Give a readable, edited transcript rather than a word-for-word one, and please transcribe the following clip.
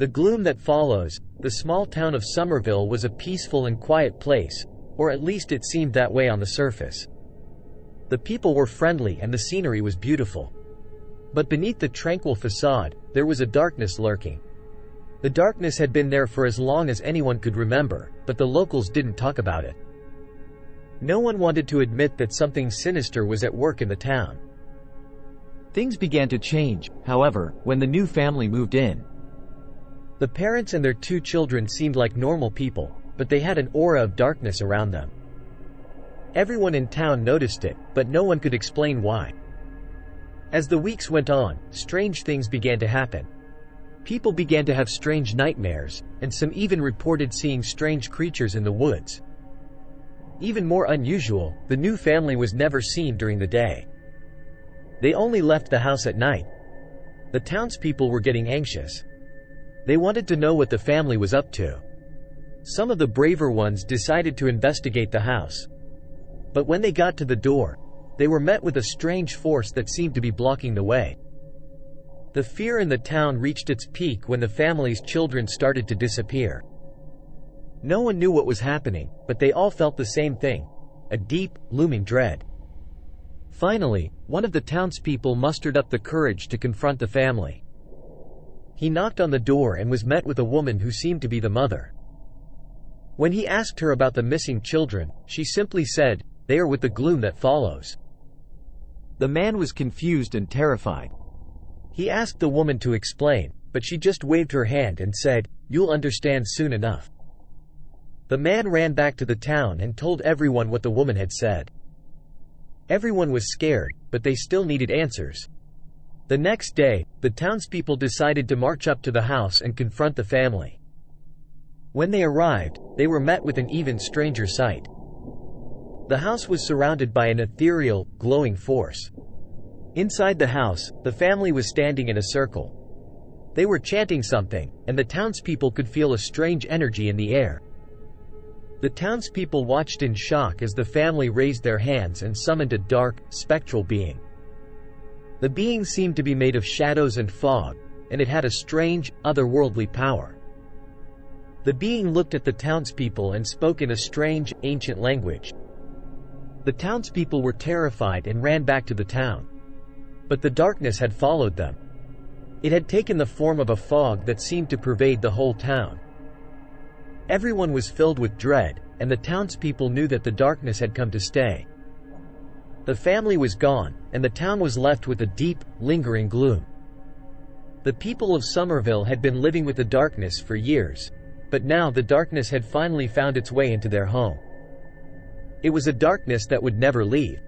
The gloom that follows, the small town of Somerville was a peaceful and quiet place, or at least it seemed that way on the surface. The people were friendly and the scenery was beautiful. But beneath the tranquil facade, there was a darkness lurking. The darkness had been there for as long as anyone could remember, but the locals didn't talk about it. No one wanted to admit that something sinister was at work in the town. Things began to change, however, when the new family moved in. The parents and their 2 children seemed like normal people, but they had an aura of darkness around them. Everyone in town noticed it, but no one could explain why. As the weeks went on, strange things began to happen. People began to have strange nightmares, and some even reported seeing strange creatures in the woods. Even more unusual, the new family was never seen during the day. They only left the house at night. The townspeople were getting anxious. They wanted to know what the family was up to. Some of the braver ones decided to investigate the house. But when they got to the door, they were met with a strange force that seemed to be blocking the way. The fear in the town reached its peak when the family's children started to disappear. No one knew what was happening, but they all felt the same thing, a deep, looming dread. Finally, one of the townspeople mustered up the courage to confront the family. He knocked on the door and was met with a woman who seemed to be the mother. When he asked her about the missing children, she simply said, "They are with the gloom that follows." The man was confused and terrified. He asked the woman to explain, but she just waved her hand and said, "You'll understand soon enough." The man ran back to the town and told everyone what the woman had said. Everyone was scared, but they still needed answers. The next day, the townspeople decided to march up to the house and confront the family. When they arrived, they were met with an even stranger sight. The house was surrounded by an ethereal, glowing force. Inside the house, the family was standing in a circle. They were chanting something, and the townspeople could feel a strange energy in the air. The townspeople watched in shock as the family raised their hands and summoned a dark, spectral being. The being seemed to be made of shadows and fog, and it had a strange, otherworldly power. The being looked at the townspeople and spoke in a strange, ancient language. The townspeople were terrified and ran back to the town. But the darkness had followed them. It had taken the form of a fog that seemed to pervade the whole town. Everyone was filled with dread, and the townspeople knew that the darkness had come to stay. The family was gone, and the town was left with a deep, lingering gloom. The people of Somerville had been living with the darkness for years, but now the darkness had finally found its way into their home. It was a darkness that would never leave.